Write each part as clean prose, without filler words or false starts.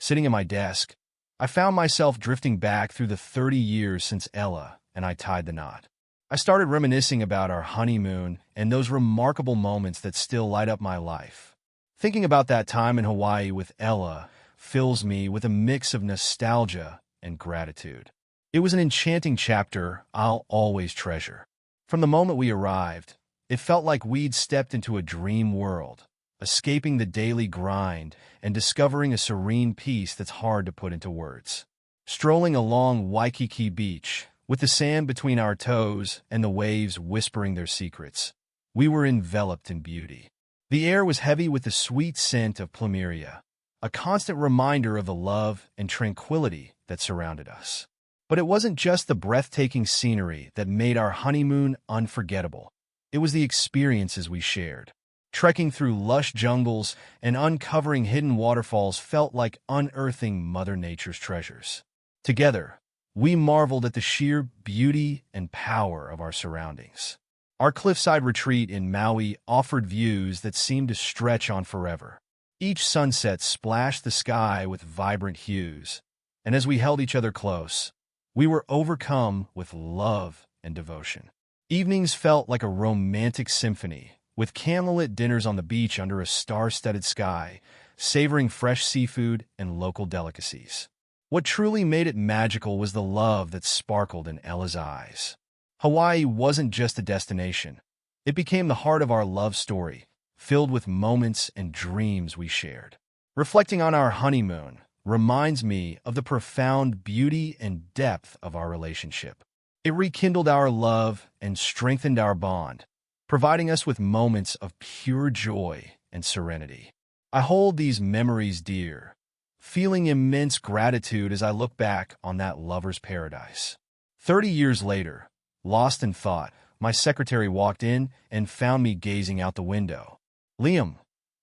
Sitting at my desk, I found myself drifting back through the 30 years since Ella and I tied the knot. I started reminiscing about our honeymoon and those remarkable moments that still light up my life. Thinking about that time in Hawaii with Ella fills me with a mix of nostalgia and gratitude. It was an enchanting chapter I'll always treasure. From the moment we arrived, it felt like we'd stepped into a dream world, escaping the daily grind and discovering a serene peace that's hard to put into words. Strolling along Waikiki Beach, with the sand between our toes and the waves whispering their secrets, we were enveloped in beauty. The air was heavy with the sweet scent of plumeria, a constant reminder of the love and tranquility that surrounded us. But it wasn't just the breathtaking scenery that made our honeymoon unforgettable. It was the experiences we shared. Trekking through lush jungles and uncovering hidden waterfalls felt like unearthing Mother Nature's treasures. Together, we marveled at the sheer beauty and power of our surroundings. Our cliffside retreat in Maui offered views that seemed to stretch on forever. Each sunset splashed the sky with vibrant hues, and as we held each other close, we were overcome with love and devotion. Evenings felt like a romantic symphony, with candlelit dinners on the beach under a star-studded sky, savoring fresh seafood and local delicacies. What truly made it magical was the love that sparkled in Ella's eyes. Hawaii wasn't just a destination. It became the heart of our love story, filled with moments and dreams we shared. Reflecting on our honeymoon reminds me of the profound beauty and depth of our relationship. It rekindled our love and strengthened our bond, providing us with moments of pure joy and serenity. I hold these memories dear, feeling immense gratitude as I look back on that lover's paradise. 30 years later, lost in thought, my secretary walked in and found me gazing out the window. "Liam,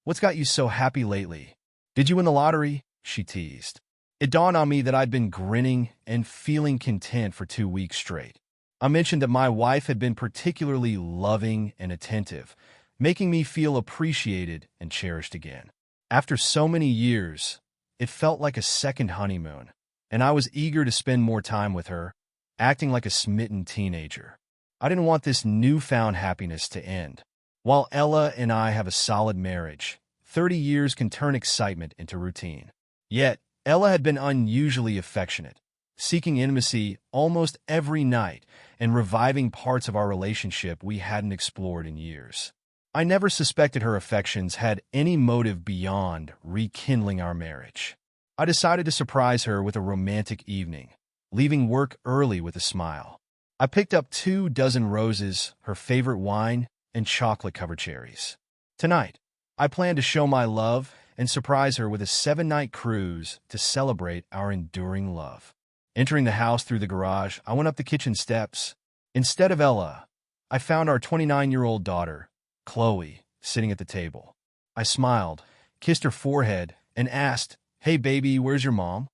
what's got you so happy lately? Did you win the lottery?" she teased. It dawned on me that I'd been grinning and feeling content for 2 weeks straight. I mentioned that my wife had been particularly loving and attentive, making me feel appreciated and cherished again. After so many years, it felt like a second honeymoon, and I was eager to spend more time with her, acting like a smitten teenager. I didn't want this newfound happiness to end. While Ella and I have a solid marriage, 30 years can turn excitement into routine. Yet, Ella had been unusually affectionate, seeking intimacy almost every night and reviving parts of our relationship we hadn't explored in years. I never suspected her affections had any motive beyond rekindling our marriage. I decided to surprise her with a romantic evening, leaving work early with a smile. I picked up 24 roses, her favorite wine, and chocolate-covered cherries. Tonight, I plan to show my love and surprise her with a 7-night cruise to celebrate our enduring love. Entering the house through the garage, I went up the kitchen steps. Instead of Ella, I found our 29-year-old daughter, Chloe, sitting at the table. I smiled, kissed her forehead, and asked, "Hey baby, where's your mom?"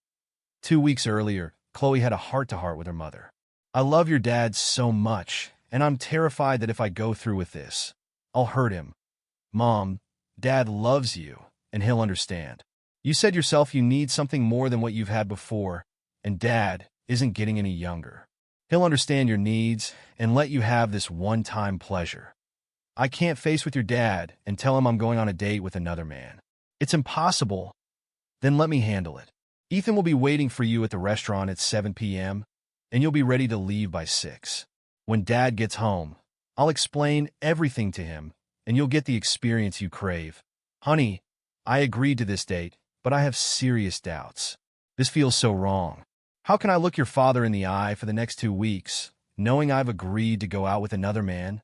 2 weeks earlier, Chloe had a heart-to-heart with her mother. "I love your dad so much, and I'm terrified that if I go through with this, I'll hurt him. Mom, Dad loves you, and he'll understand. You said yourself you need something more than what you've had before, and Dad isn't getting any younger. He'll understand your needs and let you have this one-time pleasure. I can't face with your dad and tell him I'm going on a date with another man. It's impossible. Then let me handle it. Ethan will be waiting for you at the restaurant at 7 p.m., and you'll be ready to leave by 6. When Dad gets home, I'll explain everything to him, and you'll get the experience you crave. Honey, I agreed to this date, but I have serious doubts. This feels so wrong. How can I look your father in the eye for the next 2 weeks, knowing I've agreed to go out with another man?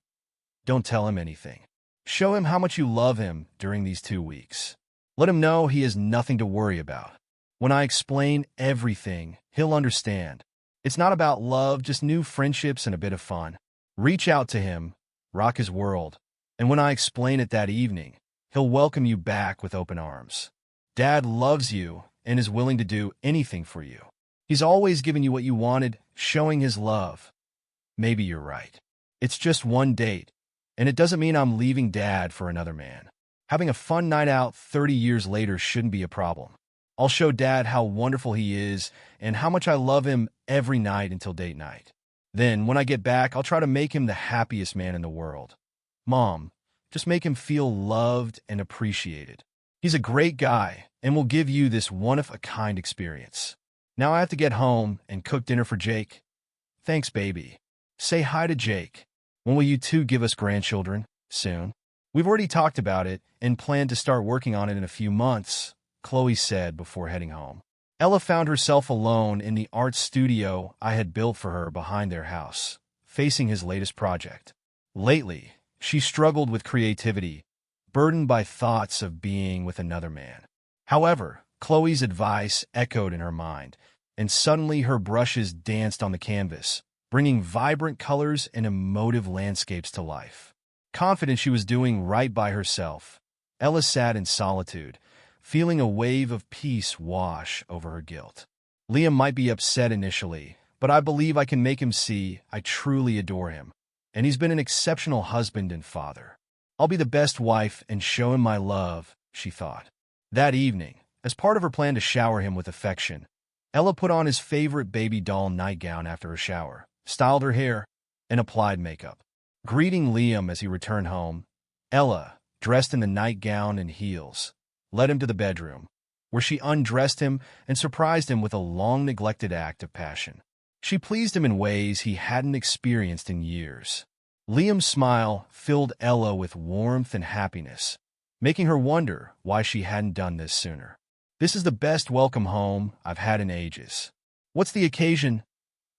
Don't tell him anything. Show him how much you love him during these 2 weeks. Let him know he has nothing to worry about. When I explain everything, he'll understand. It's not about love, just new friendships and a bit of fun. Reach out to him, rock his world, and when I explain it that evening, he'll welcome you back with open arms. Dad loves you and is willing to do anything for you. He's always given you what you wanted, showing his love. Maybe you're right. It's just one date, and it doesn't mean I'm leaving Dad for another man. Having a fun night out 30 years later shouldn't be a problem. I'll show Dad how wonderful he is and how much I love him every night until date night. Then, when I get back, I'll try to make him the happiest man in the world. Mom, just make him feel loved and appreciated. He's a great guy and will give you this one-of-a-kind experience. Now I have to get home and cook dinner for Jake. Thanks, baby. Say hi to Jake. When will you two give us grandchildren? Soon. We've already talked about it and plan to start working on it in a few months, Chloe said before heading home. Ella found herself alone in the art studio I had built for her behind their house, facing his latest project. Lately, she struggled with creativity, burdened by thoughts of being with another man. However, Chloe's advice echoed in her mind, and suddenly her brushes danced on the canvas, bringing vibrant colors and emotive landscapes to life. Confident she was doing right by herself, Ella sat in solitude, feeling a wave of peace wash over her guilt. Liam might be upset initially, but I believe I can make him see I truly adore him, and he's been an exceptional husband and father. I'll be the best wife and show him my love, she thought. That evening, as part of her plan to shower him with affection, Ella put on his favorite baby doll nightgown after a shower, styled her hair, and applied makeup. Greeting Liam as he returned home, Ella, dressed in the nightgown and heels, led him to the bedroom, where she undressed him and surprised him with a long-neglected act of passion. She pleased him in ways he hadn't experienced in years. Liam's smile filled Ella with warmth and happiness, making her wonder why she hadn't done this sooner. This is the best welcome home I've had in ages. What's the occasion?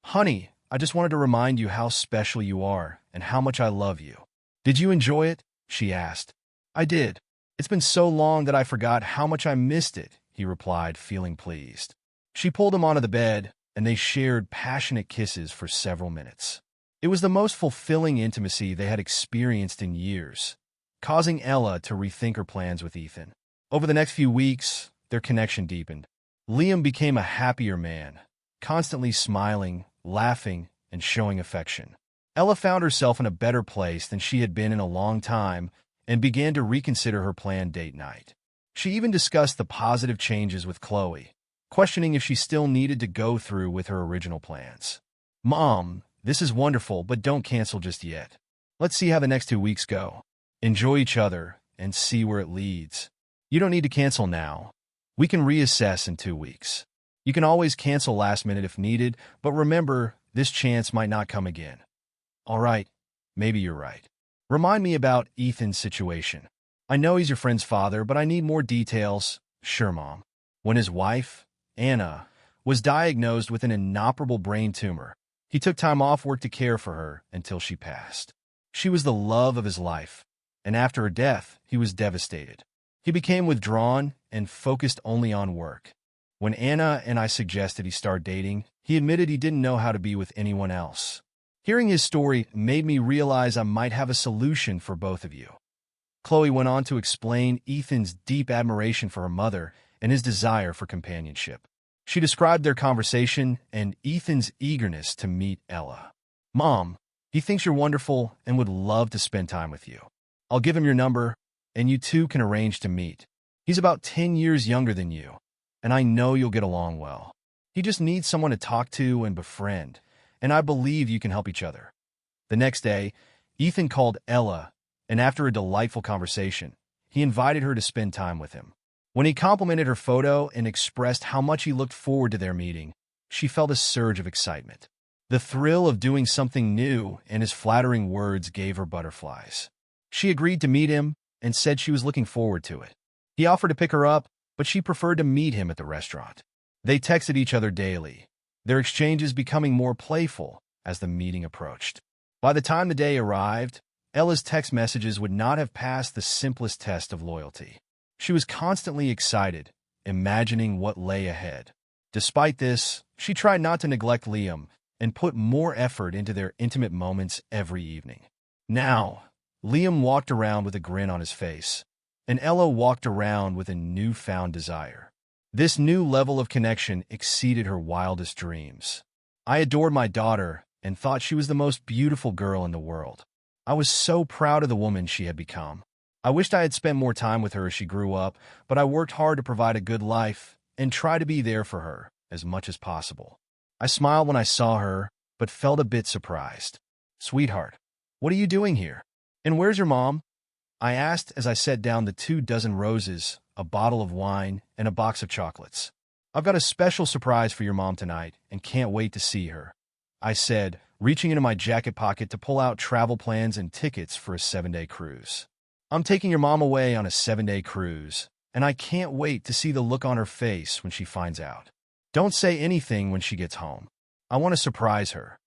Honey, I just wanted to remind you how special you are and how much I love you. Did you enjoy it? She asked. I did. It's been so long that I forgot how much I missed it, he replied, feeling pleased. She pulled him onto the bed, and they shared passionate kisses for several minutes. It was the most fulfilling intimacy they had experienced in years, causing Ella to rethink her plans with Ethan. Over the next few weeks, their connection deepened. Liam became a happier man, constantly smiling, laughing, and showing affection. Ella found herself in a better place than she had been in a long time and began to reconsider her planned date night. She even discussed the positive changes with Chloe, questioning if she still needed to go through with her original plans. Mom, this is wonderful, but don't cancel just yet. Let's see how the next 2 weeks go. Enjoy each other and see where it leads. You don't need to cancel now. We can reassess in 2 weeks. You can always cancel last minute if needed, but remember, this chance might not come again. All right, maybe you're right. Remind me about Ethan's situation. I know he's your friend's father, but I need more details. Sure, Mom. When his wife, Anna, was diagnosed with an inoperable brain tumor, he took time off work to care for her until she passed. She was the love of his life, and after her death, he was devastated. He became withdrawn and focused only on work. When Anna and I suggested he start dating, he admitted he didn't know how to be with anyone else. Hearing his story made me realize I might have a solution for both of you. Chloe went on to explain Ethan's deep admiration for her mother and his desire for companionship. She described their conversation and Ethan's eagerness to meet Ella. Mom, he thinks you're wonderful and would love to spend time with you. I'll give him your number, and you two can arrange to meet. He's about 10 years younger than you, and I know you'll get along well. He just needs someone to talk to and befriend, and I believe you can help each other. The next day, Ethan called Ella, and after a delightful conversation, he invited her to spend time with him. When he complimented her photo and expressed how much he looked forward to their meeting, she felt a surge of excitement. The thrill of doing something new and his flattering words gave her butterflies. She agreed to meet him and said she was looking forward to it. He offered to pick her up, but she preferred to meet him at the restaurant. They texted each other daily, their exchanges becoming more playful as the meeting approached. By the time the day arrived, Ella's text messages would not have passed the simplest test of loyalty. She was constantly excited, imagining what lay ahead. Despite this, she tried not to neglect Liam and put more effort into their intimate moments every evening. Now, Liam walked around with a grin on his face, and Ella walked around with a newfound desire. This new level of connection exceeded her wildest dreams. I adored my daughter and thought she was the most beautiful girl in the world. I was so proud of the woman she had become. I wished I had spent more time with her as she grew up, but I worked hard to provide a good life, and try to be there for her as much as possible. I smiled when I saw her, but felt a bit surprised. Sweetheart, what are you doing here? And where's your mom? I asked as I set down the 24 roses, a bottle of wine, and a box of chocolates. I've got a special surprise for your mom tonight and can't wait to see her, I said, reaching into my jacket pocket to pull out travel plans and tickets for a 7-day cruise. I'm taking your mom away on a 7-day cruise, and I can't wait to see the look on her face when she finds out. Don't say anything when she gets home. I want to surprise her.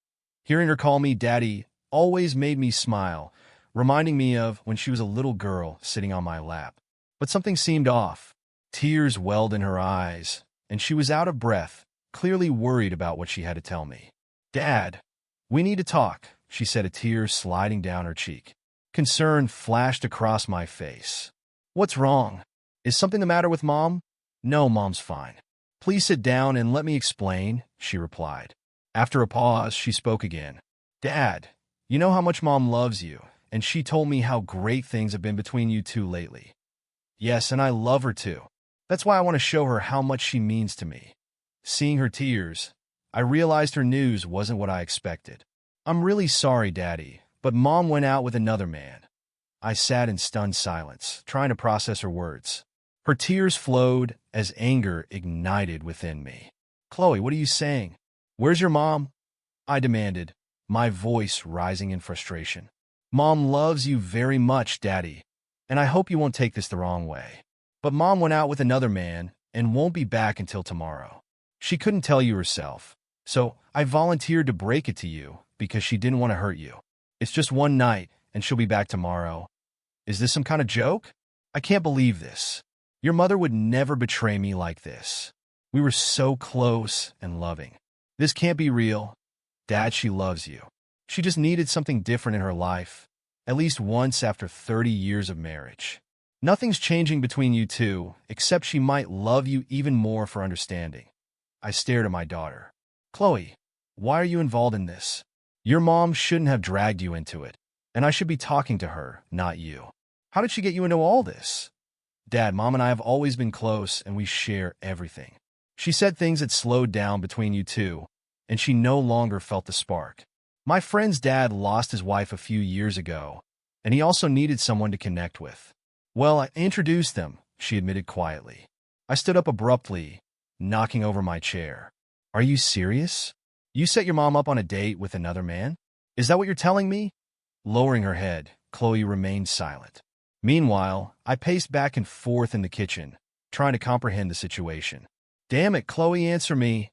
Hearing her call me Daddy always made me smile, reminding me of when she was a little girl sitting on my lap. But something seemed off. Tears welled in her eyes, and she was out of breath, clearly worried about what she had to tell me. Dad, we need to talk, she said, a tear sliding down her cheek. Concern flashed across my face. What's wrong? Is something the matter with Mom? No, Mom's fine. Please sit down and let me explain, she replied. After a pause, she spoke again. Dad, you know how much Mom loves you, and she told me how great things have been between you two lately. Yes, and I love her too. That's why I want to show her how much she means to me. Seeing her tears, I realized her news wasn't what I expected. I'm really sorry, Daddy, but Mom went out with another man. I sat in stunned silence, trying to process her words. Her tears flowed as anger ignited within me. Chloe, what are you saying? Where's your mom? I demanded, my voice rising in frustration. Mom loves you very much, Daddy, and I hope you won't take this the wrong way. But Mom went out with another man and won't be back until tomorrow. She couldn't tell you herself, so I volunteered to break it to you because she didn't want to hurt you. It's just one night, and she'll be back tomorrow. Is this some kind of joke? I can't believe this. Your mother would never betray me like this. We were so close and loving. This can't be real. Dad, she loves you. She just needed something different in her life, at least once after 30 years of marriage. Nothing's changing between you two, except she might love you even more for understanding. I stared at my daughter. Chloe, why are you involved in this? Your mom shouldn't have dragged you into it, and I should be talking to her, not you. How did she get you into all this? Dad, Mom and I have always been close, and we share everything. She said things that slowed down between you two, and she no longer felt the spark. My friend's dad lost his wife a few years ago, and he also needed someone to connect with. Well, I introduced them, she admitted quietly. I stood up abruptly, knocking over my chair. Are you serious? You set your mom up on a date with another man? Is that what you're telling me? Lowering her head, Chloe remained silent. Meanwhile, I paced back and forth in the kitchen, trying to comprehend the situation. Damn it, Chloe, answer me,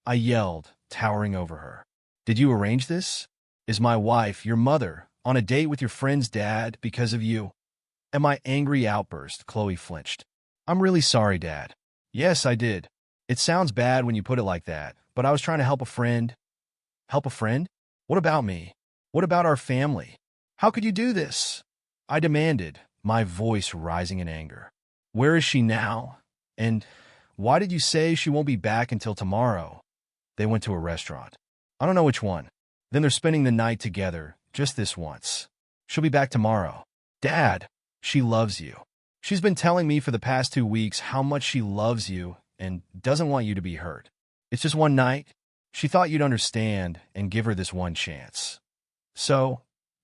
I yelled, towering over her. Did you arrange this? Is my wife, your mother, on a date with your friend's dad because of you? At my angry outburst, Chloe flinched. I'm really sorry, Dad. Yes, I did. It sounds bad when you put it like that, but I was trying to help a friend. Help a friend? What about me? What about our family? How could you do this? I demanded, my voice rising in anger. Where is she now? And why did you say she won't be back until tomorrow? They went to a restaurant. I don't know which one. Then they're spending the night together, just this once. She'll be back tomorrow. Dad, she loves you. She's been telling me for the past 2 weeks how much she loves you and doesn't want you to be hurt. It's just one night. She thought you'd understand and give her this one chance. So,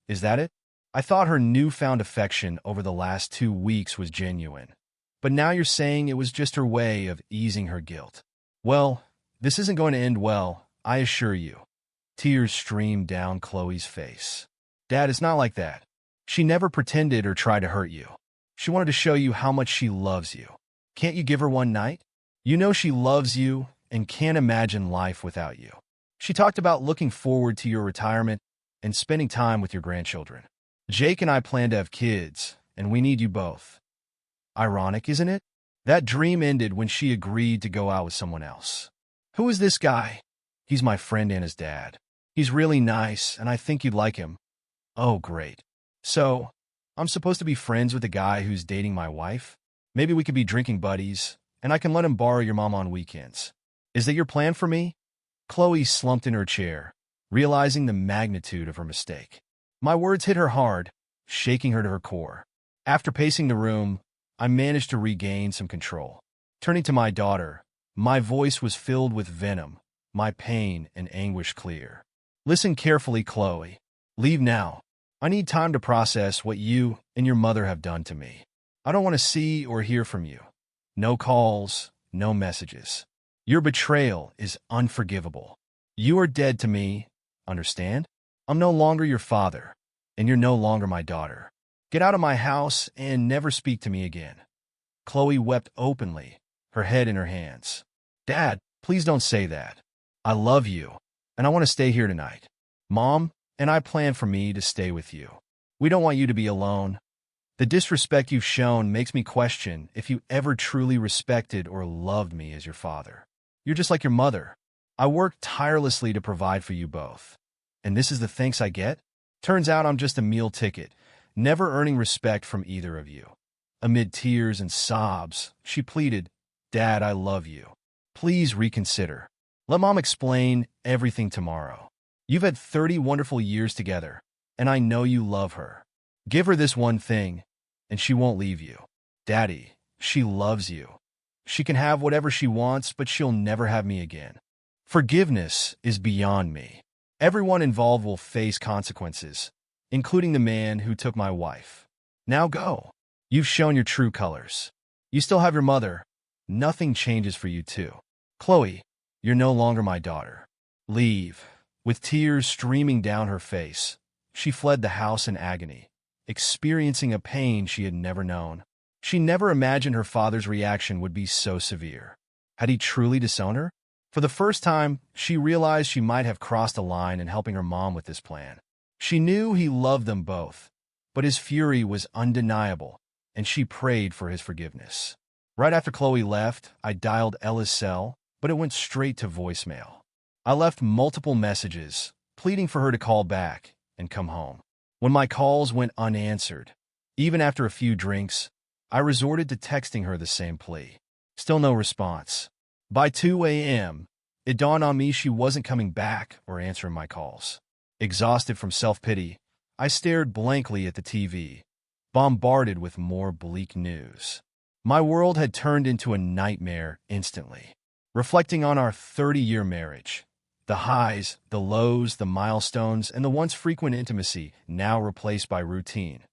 is that it? I thought her newfound affection over the last 2 weeks was genuine. But now you're saying it was just her way of easing her guilt. Well, this isn't going to end well, I assure you. Tears streamed down Chloe's face. Dad, it's not like that. She never pretended or tried to hurt you. She wanted to show you how much she loves you. Can't you give her one night? You know she loves you and can't imagine life without you. She talked about looking forward to your retirement and spending time with your grandchildren. Jake and I plan to have kids, and we need you both. Ironic, isn't it? That dream ended when she agreed to go out with someone else. Who is this guy? He's my friend Anna's dad. He's really nice, and I think you'd like him. Oh, great. So, I'm supposed to be friends with the guy who's dating my wife? Maybe we could be drinking buddies, and I can let him borrow your mom on weekends. Is that your plan for me? Chloe slumped in her chair, realizing the magnitude of her mistake. My words hit her hard, shaking her to her core. After pacing the room, I managed to regain some control. Turning to my daughter, My voice was filled with venom, my pain and anguish clear. Listen carefully, Chloe. Leave now. I need time to process what you and your mother have done to me. I don't want to see or hear from you. No calls, no messages. Your betrayal is unforgivable. You are dead to me, understand? I'm no longer your father, and you're no longer my daughter. Get out of my house and never speak to me again. Chloe wept openly, her head in her hands. Dad, please don't say that. I love you, and I want to stay here tonight. Mom and I plan for me to stay with you. We don't want you to be alone. The disrespect you've shown makes me question if you ever truly respected or loved me as your father. You're just like your mother. I worked tirelessly to provide for you both. And this is the thanks I get? Turns out I'm just a meal ticket, never earning respect from either of you. Amid tears and sobs, she pleaded, Dad, I love you. Please reconsider. Let Mom explain everything tomorrow. You've had 30 wonderful years together, and I know you love her. Give her this one thing, and she won't leave you. Daddy, she loves you. She can have whatever she wants, but she'll never have me again. Forgiveness is beyond me. Everyone involved will face consequences, including the man who took my wife. Now go. You've shown your true colors. You still have your mother. Nothing changes for you too. Chloe, you're no longer my daughter. Leave. With tears streaming down her face, she fled the house in agony, experiencing a pain she had never known. She never imagined her father's reaction would be so severe. Had he truly disowned her? For the first time, she realized she might have crossed a line in helping her mom with this plan. She knew he loved them both, but his fury was undeniable, and she prayed for his forgiveness. Right after Chloe left, I dialed Ella's cell, but it went straight to voicemail. I left multiple messages, pleading for her to call back and come home. When my calls went unanswered, even after a few drinks, I resorted to texting her the same plea. Still no response. By 2 a.m., it dawned on me she wasn't coming back or answering my calls. Exhausted from self-pity, I stared blankly at the TV, bombarded with more bleak news. My world had turned into a nightmare instantly. Reflecting on our 30-year marriage, the highs, the lows, the milestones, and the once frequent intimacy now replaced by routine,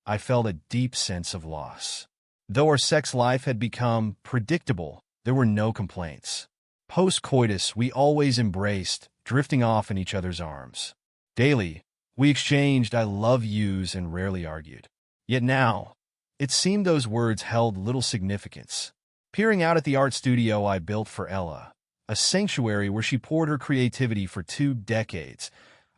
I felt a deep sense of loss. Though our sex life had become predictable, there were no complaints. Post-coitus, we always embraced, drifting off in each other's arms. Daily, we exchanged I love yous and rarely argued. Yet now, it seemed those words held little significance. Peering out at the art studio I built for Ella, a sanctuary where she poured her creativity for 2 decades,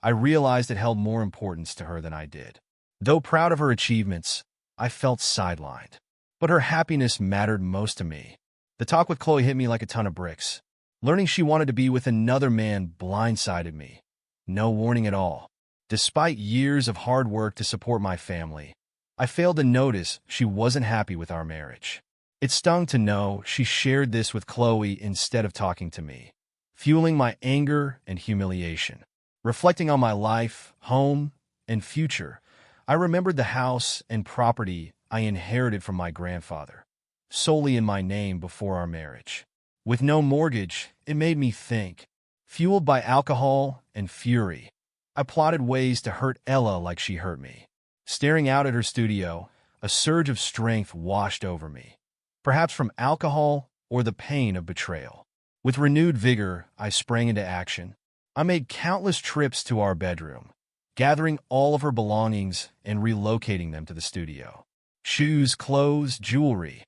I realized it held more importance to her than I did. Though proud of her achievements, I felt sidelined. But her happiness mattered most to me. The talk with Chloe hit me like a ton of bricks. Learning she wanted to be with another man blindsided me. No warning at all. Despite years of hard work to support my family, I failed to notice she wasn't happy with our marriage. It stung to know she shared this with Chloe instead of talking to me, fueling my anger and humiliation. Reflecting on my life, home, and future, I remembered the house and property I inherited from my grandfather, solely in my name before our marriage. With no mortgage, it made me think. Fueled by alcohol and fury, I plotted ways to hurt Ella like she hurt me. Staring out at her studio, a surge of strength washed over me, perhaps from alcohol or the pain of betrayal. With renewed vigor, I sprang into action. I made countless trips to our bedroom, gathering all of her belongings and relocating them to the studio. Shoes, clothes, jewelry,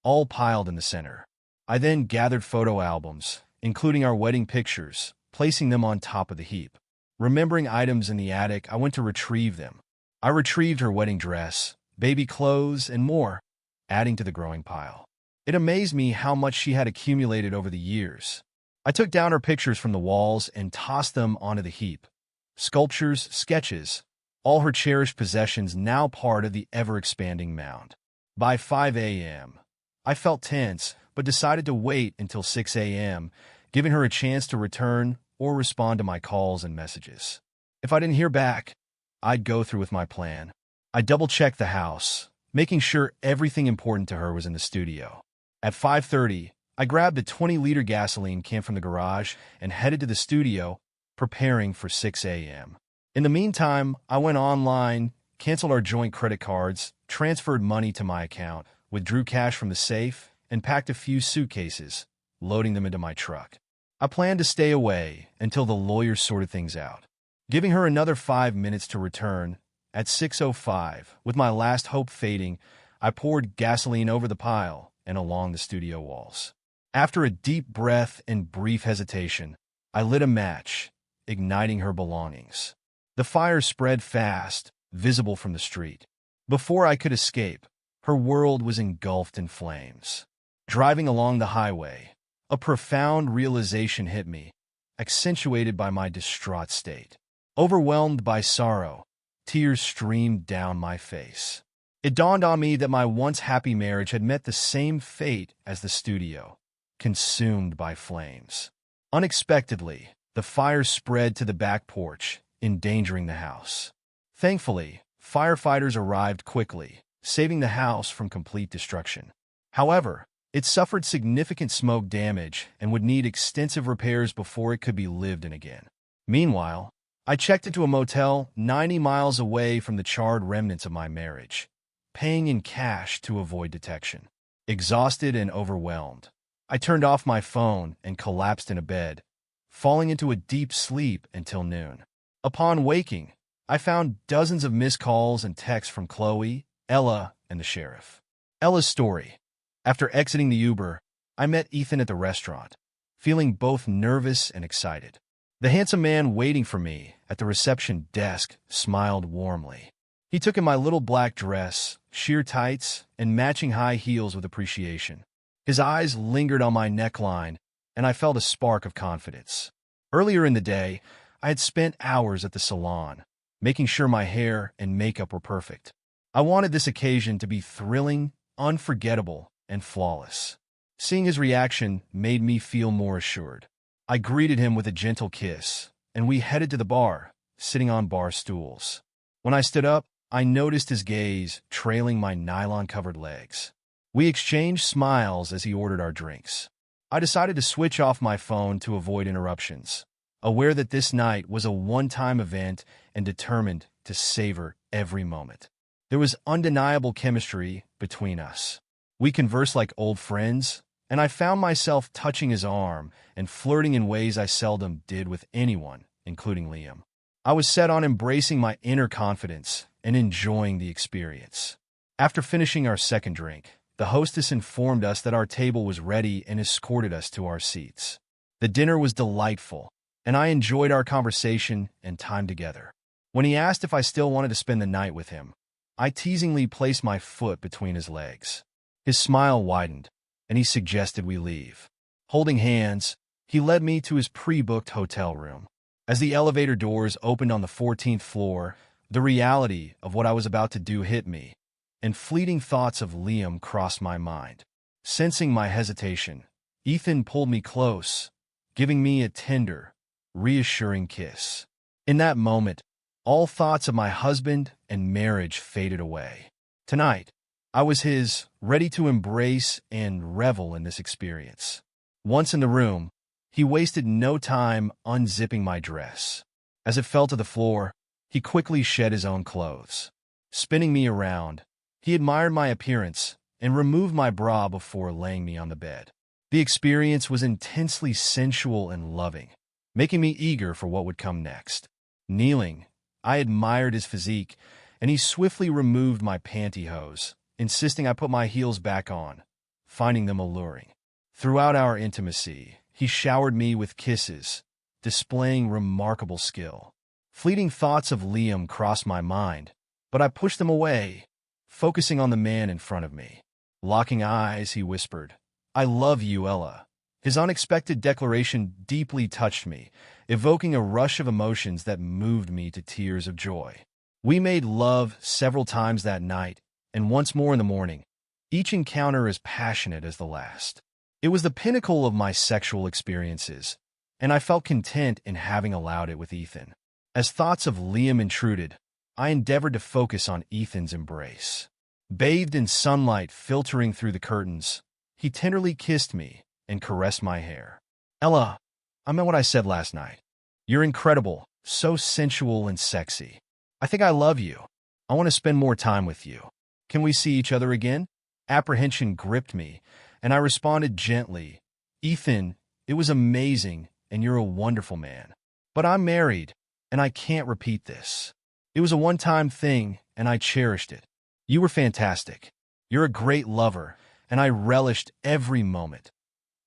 all piled in the center. I then gathered photo albums, including our wedding pictures, placing them on top of the heap. Remembering items in the attic, I went to retrieve them. I retrieved her wedding dress, baby clothes, and more, adding to the growing pile. It amazed me how much she had accumulated over the years. I took down her pictures from the walls and tossed them onto the heap. Sculptures, sketches, all her cherished possessions now part of the ever-expanding mound. By 5 a.m., I felt tense, but decided to wait until 6 a.m., giving her a chance to return or respond to my calls and messages. If I didn't hear back, I'd go through with my plan. I double-checked the house, making sure everything important to her was in the studio. At 5:30, I grabbed a 20-liter gasoline can from the garage and headed to the studio, preparing for 6 a.m. In the meantime, I went online, canceled our joint credit cards, transferred money to my account, withdrew cash from the safe, and packed a few suitcases, loading them into my truck. I planned to stay away until the lawyers sorted things out, giving her another 5 minutes to return. At 6:05, with my last hope fading, I poured gasoline over the pile and along the studio walls. After a deep breath and brief hesitation, I lit a match, igniting her belongings. The fire spread fast, visible from the street. Before I could escape, her world was engulfed in flames. Driving along the highway, a profound realization hit me, accentuated by my distraught state. Overwhelmed by sorrow, tears streamed down my face. It dawned on me that my once happy marriage had met the same fate as the studio, consumed by flames. Unexpectedly, the fire spread to the back porch, endangering the house. Thankfully, firefighters arrived quickly, saving the house from complete destruction. However, it suffered significant smoke damage and would need extensive repairs before it could be lived in again. Meanwhile, I checked into a motel 90 miles away from the charred remnants of my marriage, paying in cash to avoid detection. Exhausted and overwhelmed, I turned off my phone and collapsed in a bed, falling into a deep sleep until noon. Upon waking, I found dozens of missed calls and texts from Chloe, Ella, and the sheriff. Ella's story. After exiting the Uber, I met Ethan at the restaurant, feeling both nervous and excited. The handsome man waiting for me at the reception desk smiled warmly. He took in my little black dress, sheer tights, and matching high heels with appreciation. His eyes lingered on my neckline, and I felt a spark of confidence. Earlier in the day, I had spent hours at the salon, making sure my hair and makeup were perfect. I wanted this occasion to be thrilling, unforgettable, and flawless. Seeing his reaction made me feel more assured. I greeted him with a gentle kiss, and we headed to the bar, sitting on bar stools. When I stood up, I noticed his gaze trailing my nylon-covered legs. We exchanged smiles as he ordered our drinks. I decided to switch off my phone to avoid interruptions, aware that this night was a one-time event and determined to savor every moment. There was undeniable chemistry between us. We conversed like old friends, and I found myself touching his arm and flirting in ways I seldom did with anyone, including Liam. I was set on embracing my inner confidence and enjoying the experience. After finishing our second drink, the hostess informed us that our table was ready and escorted us to our seats. The dinner was delightful, and I enjoyed our conversation and time together. When he asked if I still wanted to spend the night with him, I teasingly placed my foot between his legs. His smile widened, and he suggested we leave. Holding hands, he led me to his pre-booked hotel room. As the elevator doors opened on the 14th floor, the reality of what I was about to do hit me, and fleeting thoughts of Liam crossed my mind. Sensing my hesitation, Ethan pulled me close, giving me a tender, reassuring kiss. In that moment, all thoughts of my husband and marriage faded away. Tonight, I was his, ready to embrace and revel in this experience. Once in the room, he wasted no time unzipping my dress. As it fell to the floor, he quickly shed his own clothes. Spinning me around, he admired my appearance and removed my bra before laying me on the bed. The experience was intensely sensual and loving, making me eager for what would come next. Kneeling, I admired his physique, and he swiftly removed my pantyhose, insisting I put my heels back on, finding them alluring. Throughout our intimacy, he showered me with kisses, displaying remarkable skill. Fleeting thoughts of Liam crossed my mind, but I pushed them away, focusing on the man in front of me. Locking eyes, he whispered, "I love you, Ella." His unexpected declaration deeply touched me, evoking a rush of emotions that moved me to tears of joy. We made love several times that night, and once more in the morning, each encounter as passionate as the last. It was the pinnacle of my sexual experiences, and I felt content in having allowed it with Ethan. As thoughts of Liam intruded, I endeavored to focus on Ethan's embrace. Bathed in sunlight filtering through the curtains, he tenderly kissed me, and caressed my hair. Ella, I meant what I said last night. You're incredible, so sensual and sexy. I think I love you. I want to spend more time with you. Can we see each other again? Apprehension gripped me, and I responded gently, Ethan, it was amazing, and you're a wonderful man. But I'm married, and I can't repeat this. It was a one-time thing, and I cherished it. You were fantastic. You're a great lover, and I relished every moment.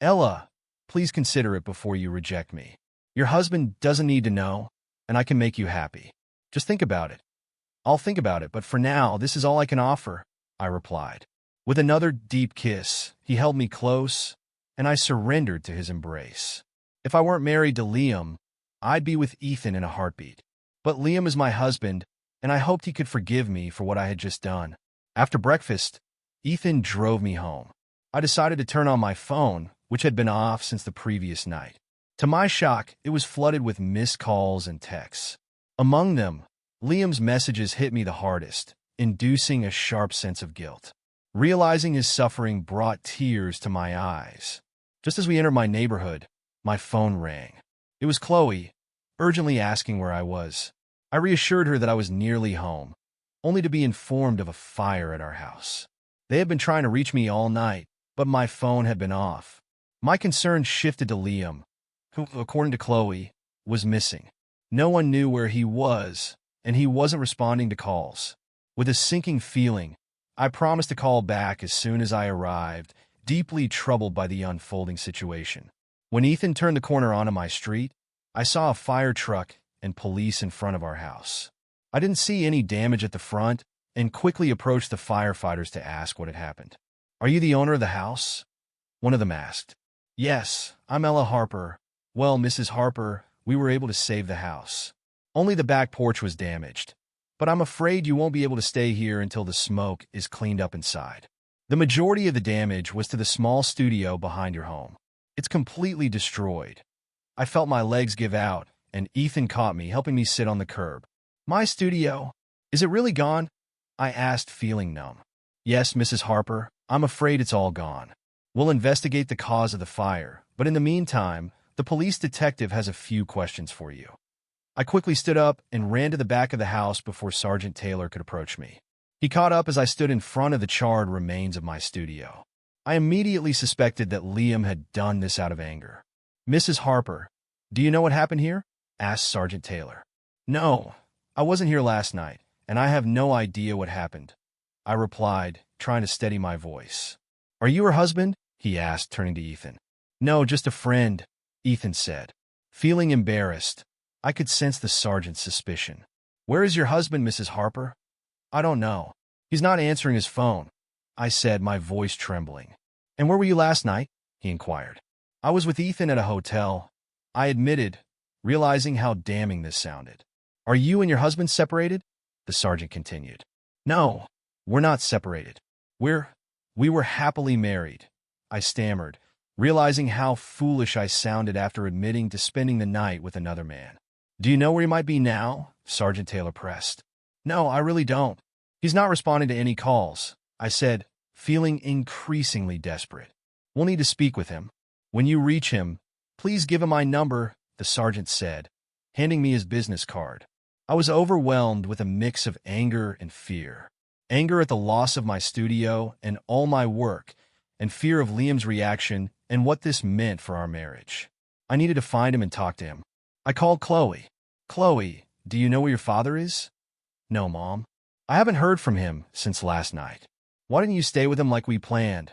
Ella, please consider it before you reject me. Your husband doesn't need to know, and I can make you happy. Just think about it. I'll think about it, but for now, this is all I can offer, I replied. With another deep kiss, he held me close, and I surrendered to his embrace. If I weren't married to Liam, I'd be with Ethan in a heartbeat. But Liam is my husband, and I hoped he could forgive me for what I had just done. After breakfast, Ethan drove me home. I decided to turn on my phone, which had been off since the previous night. To my shock, it was flooded with missed calls and texts. Among them, Liam's messages hit me the hardest, inducing a sharp sense of guilt. Realizing his suffering brought tears to my eyes. Just as we entered my neighborhood, my phone rang. It was Chloe, urgently asking where I was. I reassured her that I was nearly home, only to be informed of a fire at our house. They had been trying to reach me all night, but my phone had been off. My concern shifted to Liam, who, according to Chloe, was missing. No one knew where he was, and he wasn't responding to calls. With a sinking feeling, I promised to call back as soon as I arrived, deeply troubled by the unfolding situation. When Ethan turned the corner onto my street, I saw a fire truck and police in front of our house. I didn't see any damage at the front and quickly approached the firefighters to ask what had happened. Are you the owner of the house? One of them asked. Yes, I'm Ella Harper. Well, Mrs. Harper, we were able to save the house. Only the back porch was damaged. But I'm afraid you won't be able to stay here until the smoke is cleaned up inside. The majority of the damage was to the small studio behind your home. It's completely destroyed. I felt my legs give out, and Ethan caught me, helping me sit on the curb. My studio? Is it really gone? I asked, feeling numb. Yes, Mrs. Harper, I'm afraid it's all gone. We'll investigate the cause of the fire, but in the meantime, the police detective has a few questions for you. I quickly stood up and ran to the back of the house before Sergeant Taylor could approach me. He caught up as I stood in front of the charred remains of my studio. I immediately suspected that Liam had done this out of anger. Mrs. Harper, do you know what happened here? Asked Sergeant Taylor. No, I wasn't here last night, and I have no idea what happened, I replied, trying to steady my voice. Are you her husband? He asked, turning to Ethan. No, just a friend, Ethan said. Feeling embarrassed, I could sense the sergeant's suspicion. Where is your husband, Mrs. Harper? I don't know. He's not answering his phone, I said, my voice trembling. And where were you last night? He inquired. I was with Ethan at a hotel, I admitted, realizing how damning this sounded. Are you and your husband separated? The sergeant continued. No, we're not separated. We were happily married, I stammered, realizing how foolish I sounded after admitting to spending the night with another man. Do you know where he might be now? Sergeant Taylor pressed. No, I really don't. He's not responding to any calls, I said, feeling increasingly desperate. We'll need to speak with him. When you reach him, please give him my number, the sergeant said, handing me his business card. I was overwhelmed with a mix of anger and fear. Anger at the loss of my studio and all my work, and fear of Liam's reaction and what this meant for our marriage. I needed to find him and talk to him. I called Chloe. Chloe, do you know where your father is? No, Mom. I haven't heard from him since last night. Why didn't you stay with him like we planned?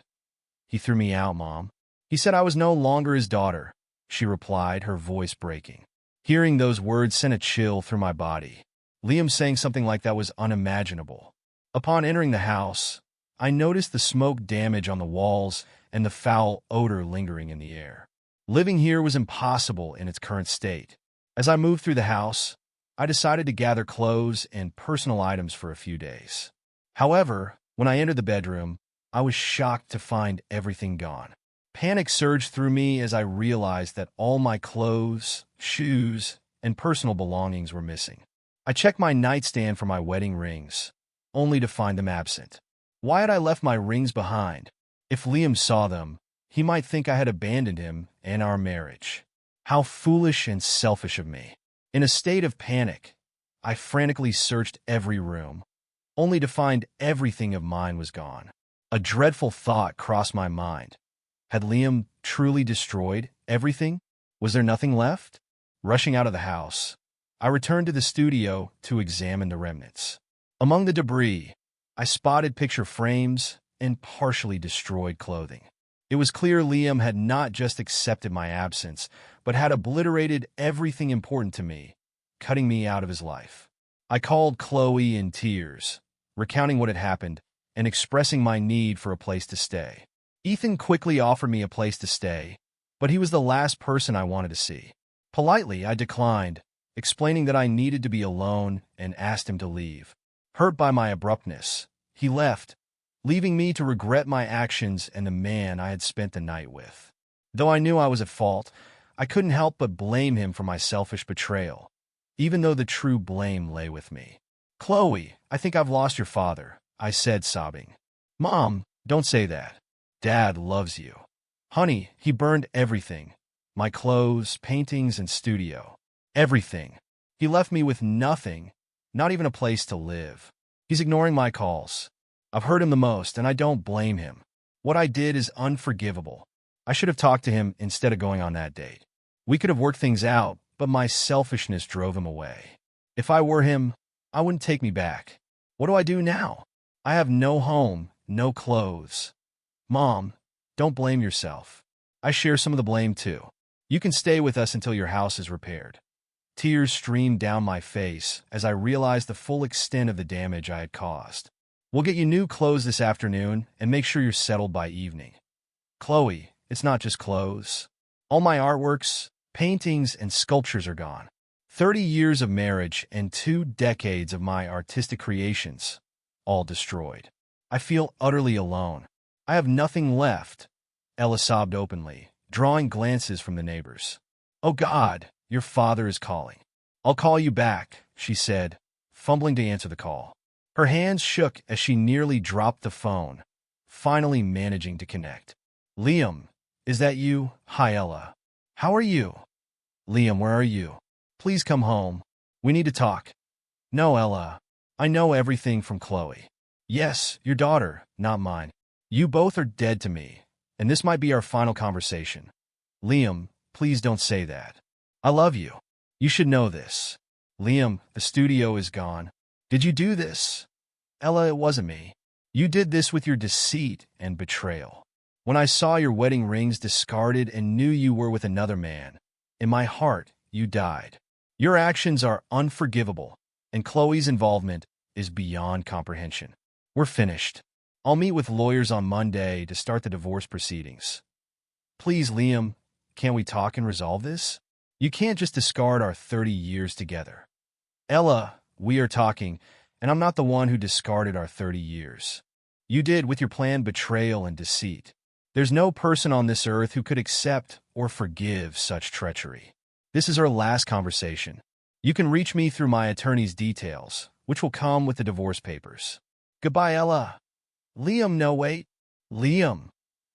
He threw me out, Mom. He said I was no longer his daughter, she replied, her voice breaking. Hearing those words sent a chill through my body. Liam saying something like that was unimaginable. Upon entering the house, I noticed the smoke damage on the walls and the foul odor lingering in the air. Living here was impossible in its current state. As I moved through the house, I decided to gather clothes and personal items for a few days. However, when I entered the bedroom, I was shocked to find everything gone. Panic surged through me as I realized that all my clothes, shoes, and personal belongings were missing. I checked my nightstand for my wedding rings, only to find them absent. Why had I left my rings behind? If Liam saw them, He might think I had abandoned him and our marriage. How foolish and selfish of me. In a state of panic, I frantically searched every room, only to find everything of mine was gone. A dreadful thought crossed my mind. Had Liam truly destroyed everything? Was there nothing left? Rushing out of the house, I returned to the studio to examine the remnants. Among the debris, I spotted picture frames and partially destroyed clothing. It was clear Liam had not just accepted my absence, but had obliterated everything important to me, cutting me out of his life. I called Chloe in tears, recounting what had happened and expressing my need for a place to stay. Ethan quickly offered me a place to stay, but he was the last person I wanted to see. Politely, I declined, explaining that I needed to be alone and asked him to leave. Hurt by my abruptness, he left, leaving me to regret my actions and the man I had spent the night with. Though I knew I was at fault, I couldn't help but blame him for my selfish betrayal, even though the true blame lay with me. "Chloe, I think I've lost your father," I said, sobbing. "Mom, don't say that. Dad loves you." "Honey, he burned everything. My clothes, paintings, and studio. Everything. He left me with nothing, not even a place to live. He's ignoring my calls. I've hurt him the most, and I don't blame him. What I did is unforgivable. I should have talked to him instead of going on that date. We could have worked things out, but my selfishness drove him away. If I were him, I wouldn't take me back. What do I do now? I have no home, no clothes. Mom, don't blame yourself. I share some of the blame too. You can stay with us until your house is repaired." Tears streamed down my face as I realized the full extent of the damage I had caused. "We'll get you new clothes this afternoon and make sure you're settled by evening." "Chloe, it's not just clothes. All my artworks, paintings, and sculptures are gone. 30 years of marriage and 2 decades of my artistic creations, all destroyed. I feel utterly alone. I have nothing left," Ella sobbed openly, drawing glances from the neighbors. "Oh God, your father is calling." "I'll call you back," she said, fumbling to answer the call. Her hands shook as she nearly dropped the phone, finally managing to connect. "Liam, is that you? Hi, Ella. How are you?" "Liam, where are you? Please come home. We need to talk." "No, Ella. I know everything from Chloe." "Yes, your daughter, not mine. You both are dead to me, and this might be our final conversation." "Liam, please don't say that. I love you. You should know this." "Liam, the studio is gone. Did you do this?" "Ella, it wasn't me. You did this with your deceit and betrayal. When I saw your wedding rings discarded and knew you were with another man, in my heart, you died. Your actions are unforgivable, and Chloe's involvement is beyond comprehension. We're finished. I'll meet with lawyers on Monday to start the divorce proceedings. Please, Liam, can't we talk and resolve this? You can't just discard our 30 years together." "Ella, we are talking, and I'm not the one who discarded our 30 years. You did with your planned betrayal and deceit. There's no person on this earth who could accept or forgive such treachery. This is our last conversation. You can reach me through my attorney's details, which will come with the divorce papers. Goodbye, Ella." "Liam, no, wait." "Liam."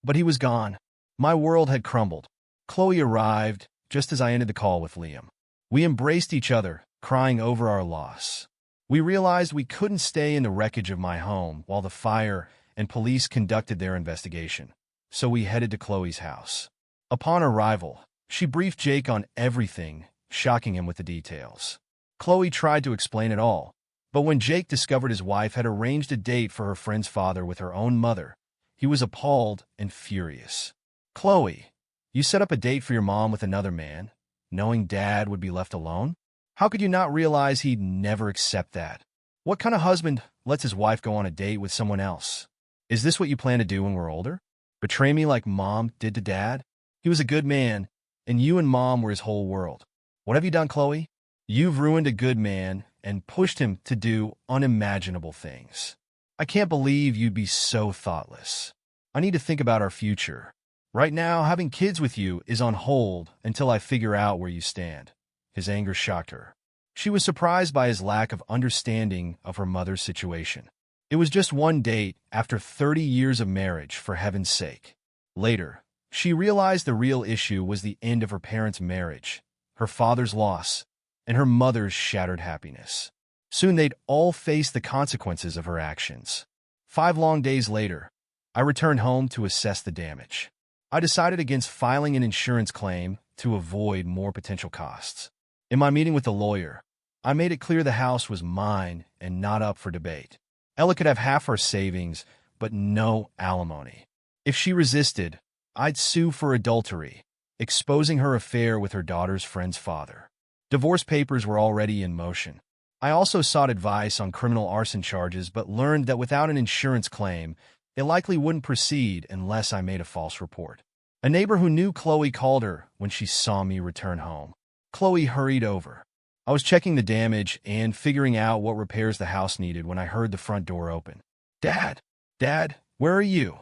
But he was gone. My world had crumbled. Chloe arrived just as I ended the call with Liam. We embraced each other, crying over our loss. We realized we couldn't stay in the wreckage of my home while the fire and police conducted their investigation, so we headed to Chloe's house. Upon arrival, she briefed Jake on everything, shocking him with the details. Chloe tried to explain it all, but when Jake discovered his wife had arranged a date for her friend's father with her own mother, he was appalled and furious. "Chloe, you set up a date for your mom with another man, knowing Dad would be left alone? How could you not realize he'd never accept that? What kind of husband lets his wife go on a date with someone else? Is this what you plan to do when we're older? Betray me like Mom did to Dad? He was a good man, and you and Mom were his whole world. What have you done, Chloe? You've ruined a good man and pushed him to do unimaginable things. I can't believe you'd be so thoughtless. I need to think about our future. Right now, having kids with you is on hold until I figure out where you stand." His anger shocked her. She was surprised by his lack of understanding of her mother's situation. It was just one date after 30 years of marriage, for heaven's sake. Later, She realized the real issue was the end of her parents' marriage, her father's loss, and her mother's shattered happiness. Soon they'd all face the consequences of her actions. 5 long days later, I returned home to assess the damage. I decided against filing an insurance claim to avoid more potential costs. In my meeting with the lawyer, I made it clear the house was mine and not up for debate. Ella could have half our savings, but no alimony. If she resisted, I'd sue for adultery, exposing her affair with her daughter's friend's father. Divorce papers were already in motion. I also sought advice on criminal arson charges, but learned that without an insurance claim, it likely wouldn't proceed unless I made a false report. A neighbor who knew Chloe called her when she saw me return home. Chloe hurried over. I was checking the damage and figuring out what repairs the house needed when I heard the front door open. "Dad! Dad, where are you?"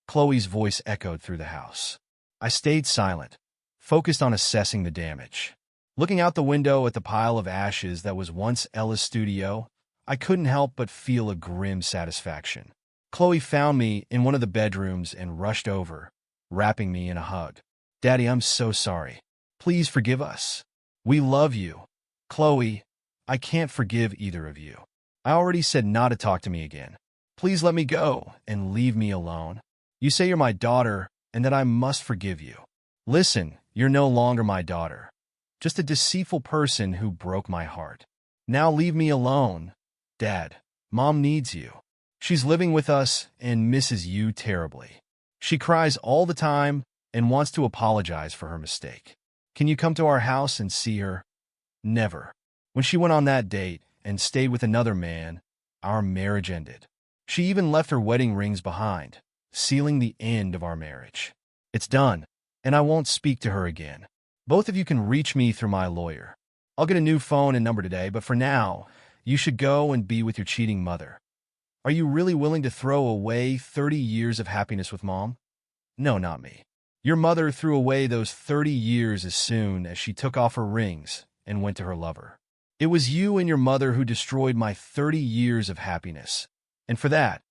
Chloe's voice echoed through the house. I stayed silent, focused on assessing the damage. Looking out the window at the pile of ashes that was once Ella's studio, I couldn't help but feel a grim satisfaction. Chloe found me in one of the bedrooms and rushed over, wrapping me in a hug. "Daddy, I'm so sorry. Please forgive us. We love you." "Chloe, I can't forgive either of you. I already said not to talk to me again. Please let me go and leave me alone. You say you're my daughter and that I must forgive you. Listen, you're no longer my daughter. Just a deceitful person who broke my heart. Now leave me alone. Dad, Mom needs you. She's living with us and misses you terribly. She cries all the time and wants to apologize for her mistake. Can you come to our house and see her?" Never. When she went on that date and stayed with another man, our marriage ended. She even left her wedding rings behind, sealing the end of our marriage. It's done, and I won't speak to her again. Both of you can reach me through my lawyer. I'll get a new phone and number today, but for now, you should go and be with your cheating mother. Are you really willing to throw away 30 years of happiness with Mom? No, not me. Your mother threw away those 30 years as soon as she took off her rings and went to her lover. It was you and your mother who destroyed my 30 years of happiness. And for that,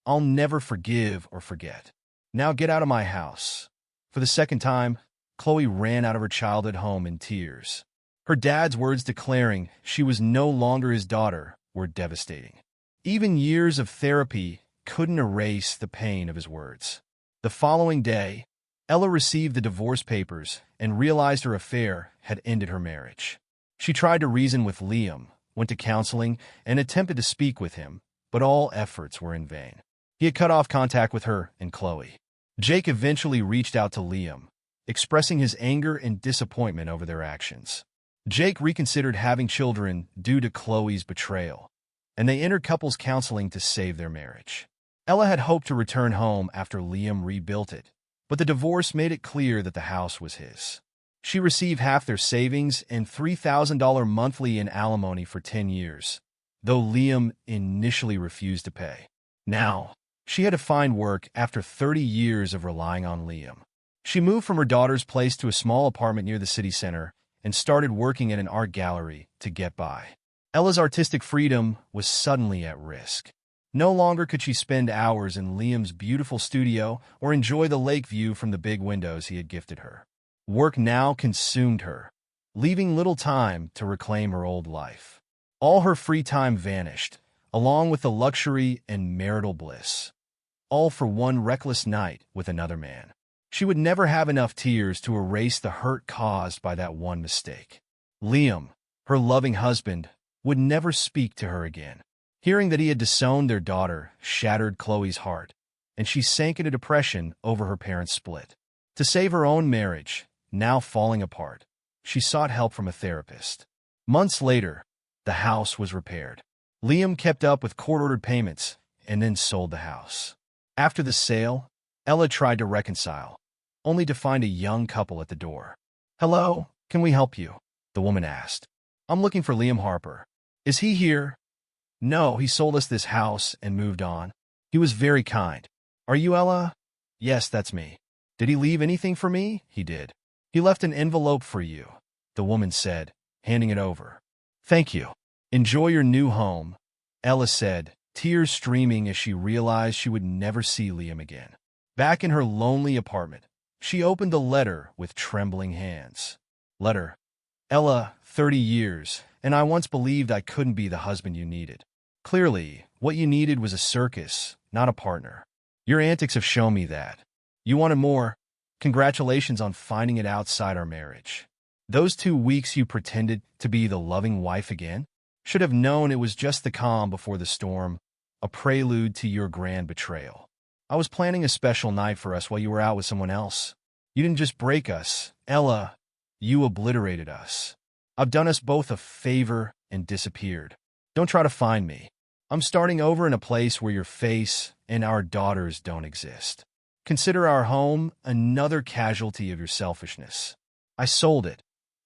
I'll never forgive or forget. Now get out of my house." For the second time, Chloe ran out of her childhood home in tears. Her dad's words declaring she was no longer his daughter were devastating. Even years of therapy couldn't erase the pain of his words. The following day, Ella received the divorce papers and realized her affair had ended her marriage. She tried to reason with Liam, went to counseling, and attempted to speak with him, but all efforts were in vain. He had cut off contact with her and Chloe. Jake eventually reached out to Liam, expressing his anger and disappointment over their actions. Jake reconsidered having children due to Chloe's betrayal, and they entered couples counseling to save their marriage. Ella had hoped to return home after Liam rebuilt it, but the divorce made it clear that the house was his. She received half their savings and $3,000 monthly in alimony for 10 years, though Liam initially refused to pay. Now, she had to find work after 30 years of relying on Liam. She moved from her daughter's place to a small apartment near the city center and started working at an art gallery to get by. Ella's artistic freedom was suddenly at risk. No longer could she spend hours in Liam's beautiful studio or enjoy the lake view from the big windows he had gifted her. Work now consumed her, leaving little time to reclaim her old life. All her free time vanished, along with the luxury and marital bliss. All for one reckless night with another man. She would never have enough tears to erase the hurt caused by that one mistake. Liam, her loving husband, would never speak to her again. Hearing that he had disowned their daughter shattered Chloe's heart, and she sank into depression over her parents' split. To save her own marriage, now falling apart, she sought help from a therapist. Months later, the house was repaired. Liam kept up with court-ordered payments and then sold the house. After the sale, Ella tried to reconcile, only to find a young couple at the door. "Hello, can we help you?" the woman asked. "I'm looking for Liam Harper. Is he here?" "No, he sold us this house and moved on. He was very kind." "Are you Ella?" "Yes, that's me." "Did he leave anything for me?" "He did. He left an envelope for you," the woman said, handing it over. "Thank you. Enjoy your new home," Ella said, tears streaming as she realized she would never see Liam again. Back in her lonely apartment, She opened the letter with trembling hands. Letter. Ella, 30 years, and I once believed I couldn't be the husband you needed. Clearly, what you needed was a circus, not a partner. Your antics have shown me that. You wanted more? Congratulations on finding it outside our marriage. Those 2 weeks you pretended to be the loving wife again? Should have known it was just the calm before the storm, a prelude to your grand betrayal. I was planning a special night for us while you were out with someone else. You didn't just break us, Ella. You obliterated us. I've done us both a favor and disappeared. Don't try to find me. I'm starting over in a place where your face and our daughters don't exist. Consider our home another casualty of your selfishness. I sold it,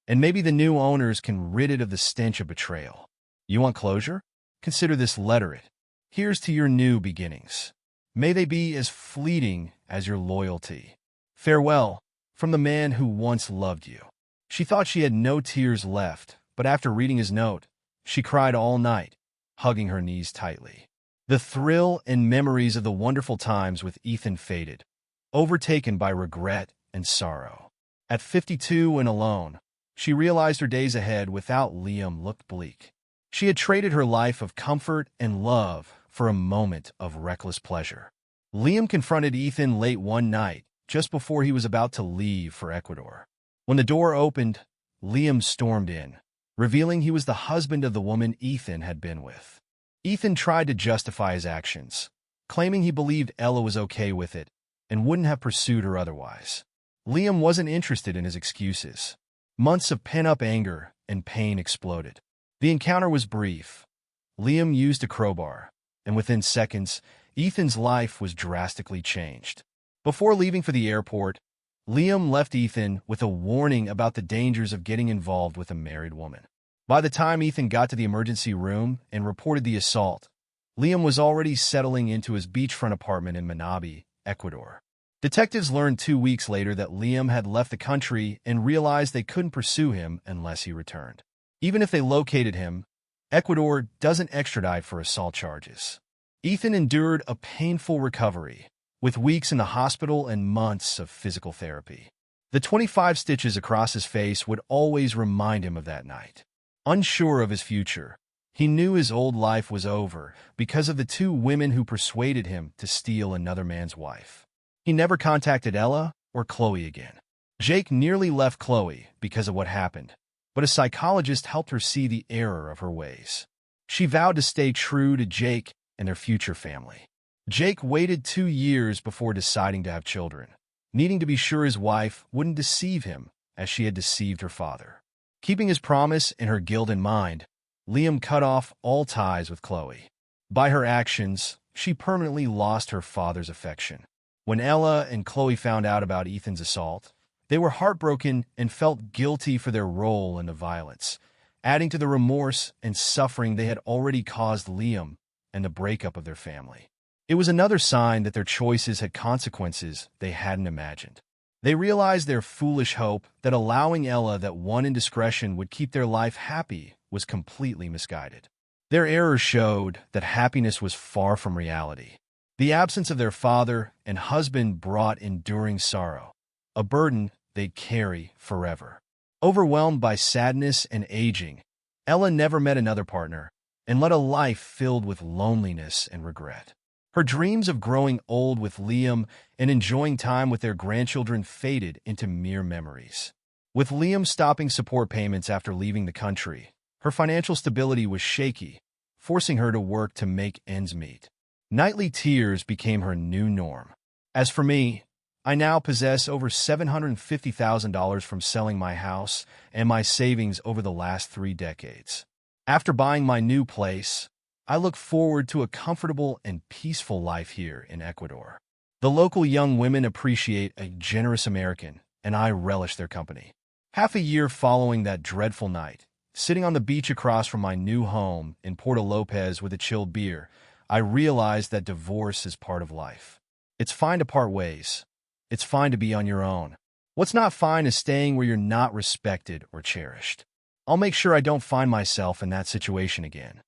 and maybe the new owners can rid it of the stench of betrayal. You want closure? Consider this letter it. Here's to your new beginnings. May they be as fleeting as your loyalty. Farewell, from the man who once loved you. She thought she had no tears left, but after reading his note, she cried all night, hugging her knees tightly. The thrill and memories of the wonderful times with Ethan faded, overtaken by regret and sorrow. At 52 and alone, she realized her days ahead without Liam looked bleak. She had traded her life of comfort and love for a moment of reckless pleasure. Liam confronted Ethan late one night, just before he was about to leave for Ecuador. When the door opened, Liam stormed in, revealing he was the husband of the woman Ethan had been with. Ethan tried to justify his actions, claiming he believed Ella was okay with it and wouldn't have pursued her otherwise. Liam wasn't interested in his excuses. Months of pent-up anger and pain exploded. The encounter was brief. Liam used a crowbar, and within seconds, Ethan's life was drastically changed. Before leaving for the airport, Liam left Ethan with a warning about the dangers of getting involved with a married woman. By the time Ethan got to the emergency room and reported the assault, Liam was already settling into his beachfront apartment in Manabí, Ecuador. Detectives learned 2 weeks later that Liam had left the country and realized they couldn't pursue him unless he returned. Even if they located him, Ecuador doesn't extradite for assault charges. Ethan endured a painful recovery, with weeks in the hospital and months of physical therapy. The 25 stitches across his face would always remind him of that night. Unsure of his future, he knew his old life was over because of the 2 women who persuaded him to steal another man's wife. He never contacted Ella or Chloe again. Jake nearly left Chloe because of what happened, but a psychologist helped her see the error of her ways. She vowed to stay true to Jake and their future family. Jake waited 2 years before deciding to have children, needing to be sure his wife wouldn't deceive him as she had deceived her father. Keeping his promise and her guilt in mind, Liam cut off all ties with Chloe. By her actions, she permanently lost her father's affection. When Ella and Chloe found out about Ethan's assault, they were heartbroken and felt guilty for their role in the violence, adding to the remorse and suffering they had already caused Liam and the breakup of their family. It was another sign that their choices had consequences they hadn't imagined. They realized their foolish hope that allowing Ella that one indiscretion would keep their life happy was completely misguided. Their errors showed that happiness was far from reality. The absence of their father and husband brought enduring sorrow, a burden they'd carry forever. Overwhelmed by sadness and aging, Ella never met another partner and led a life filled with loneliness and regret. Her dreams of growing old with Liam and enjoying time with their grandchildren faded into mere memories. With Liam stopping support payments after leaving the country, her financial stability was shaky, forcing her to work to make ends meet. Nightly tears became her new norm. As for me, I now possess over $750,000 from selling my house and my savings over the last 3 decades. After buying my new place, I look forward to a comfortable and peaceful life here in Ecuador. The local young women appreciate a generous American, and I relish their company. Half a year following that dreadful night, sitting on the beach across from my new home in Porto Lopez with a chilled beer, I realized that divorce is part of life. It's fine to part ways. It's fine to be on your own. What's not fine is staying where you're not respected or cherished. I'll make sure I don't find myself in that situation again.